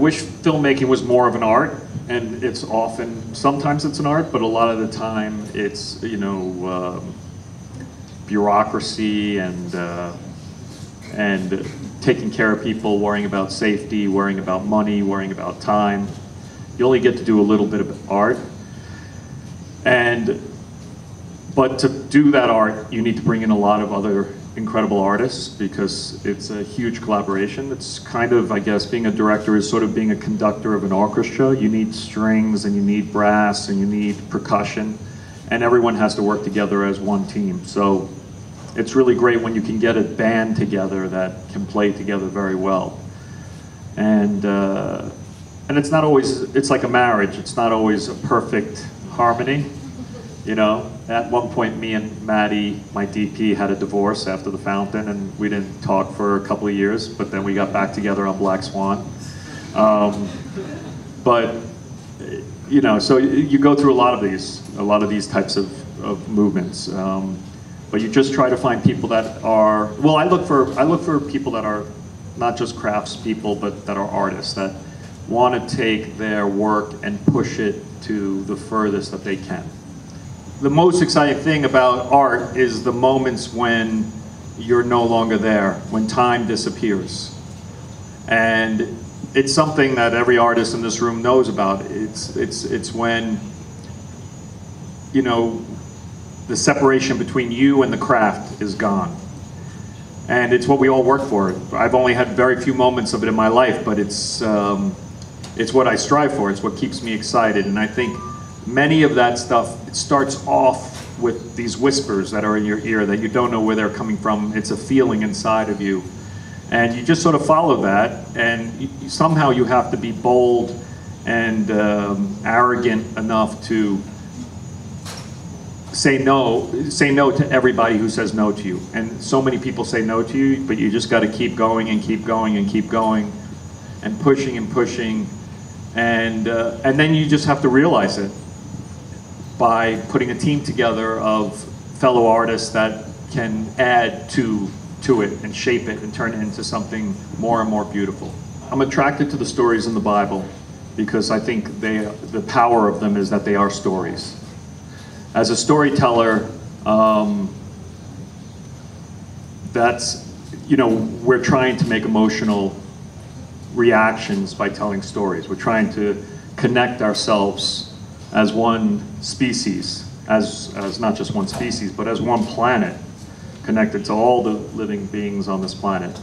wish filmmaking was more of an art, and it's often, sometimes it's an art, but a lot of the time it's, you know, bureaucracy and taking care of people, worrying about safety, worrying about money, worrying about time. You only get to do a little bit of art. But to do that art, you need to bring in a lot of other incredible artists because it's a huge collaboration. It's kind of, I guess, being a director is sort of being a conductor of an orchestra. You need strings and you need brass and you need percussion, and everyone has to work together as one team. So it's really great when you can get a band together that can play together very well. And it's not always, it's like a marriage. It's not always a perfect harmony. You know, at one point, me and Maddie, my DP, had a divorce after The Fountain, and we didn't talk for a couple of years, but then we got back together on Black Swan. But, you know, so you go through a lot of these types of movements. But you just try to find people that are, well, I look for people that are not just craftspeople, but that are artists, that want to take their work and push it to the furthest that they can. The most exciting thing about art is the moments when you're no longer there, when time disappears. And it's something that every artist in this room knows about. It's when, you know, the separation between you and the craft is gone. And it's what we all work for. I've only had very few moments of it in my life, but it's what I strive for. It's what keeps me excited. And I think many of that stuff, it starts off with these whispers that are in your ear that you don't know where they're coming from. It's a feeling inside of you. And you just sort of follow that, and somehow you have to be bold and arrogant enough to say no to everybody who says no to you. And so many people say no to you, but you just got to keep going and keep going and keep going and pushing and pushing. And then you just have to realize it by putting a team together of fellow artists that can add to it and shape it and turn it into something more and more beautiful. I'm attracted to the stories in the Bible because I think the power of them is that they are stories. As a storyteller, that's, you know, we're trying to make emotional reactions by telling stories. We're trying to connect ourselves as one species, as not just one species, but as one planet, connected to all the living beings on this planet.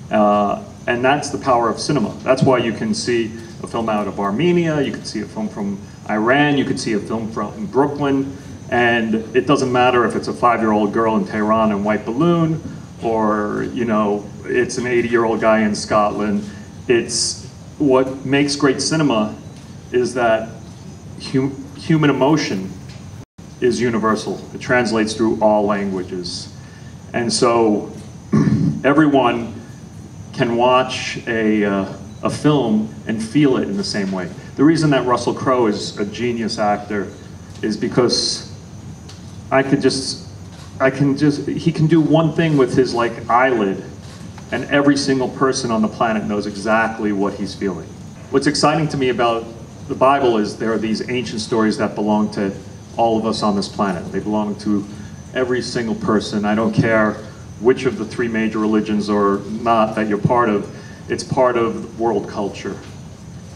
And that's the power of cinema. That's why you can see a film out of Armenia, you can see a film from Iran, you could see a film from Brooklyn, and it doesn't matter if it's a 5-year-old girl in Tehran in White Balloon, or, you know, it's an 80-year-old guy in Scotland. It's what makes great cinema is that human emotion is universal. It translates through all languages. And so everyone can watch a film and feel it in the same way. The reason that Russell Crowe is a genius actor is because he can do one thing with his like eyelid, and every single person on the planet knows exactly what he's feeling. What's exciting to me about the Bible is there are these ancient stories that belong to all of us on this planet. They belong to every single person. I don't care which of the 3 major religions or not that you're part of, it's part of world culture.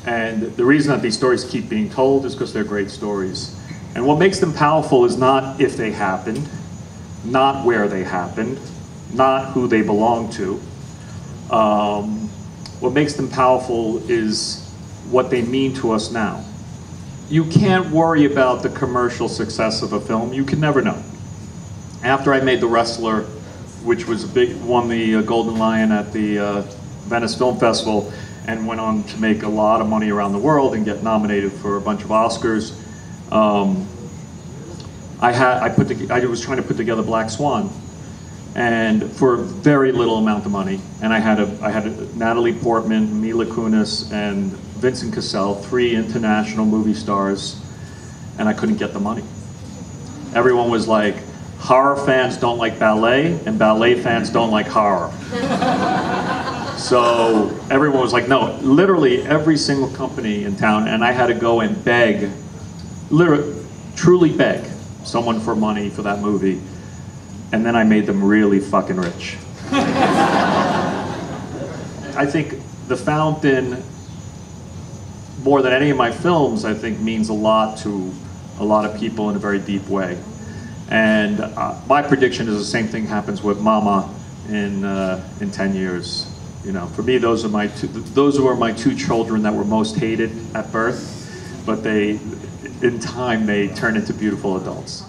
And the reason that these stories keep being told is because they're great stories. And what makes them powerful is not if they happened, not where they happened, not who they belong to. What makes them powerful is what they mean to us now. You can't worry about the commercial success of a film. You can never know. After I made The Wrestler, which was won the Golden Lion at the Venice Film Festival, and went on to make a lot of money around the world and get nominated for a bunch of Oscars. I was trying to put together Black Swan, and for a very little amount of money. And I had Natalie Portman, Mila Kunis, and Vincent Cassel, 3 international movie stars, and I couldn't get the money. Everyone was like, horror fans don't like ballet, and ballet fans don't like horror. So everyone was like, no, literally every single company in town, and I had to go and beg, literally, truly beg someone for money for that movie. And then I made them really fucking rich. I think The Fountain, more than any of my films, I think means a lot to a lot of people in a very deep way. And my prediction is the same thing happens with Mama in 10 years. You know, for me, those were my two children that were most hated at birth, but in time, they turn into beautiful adults.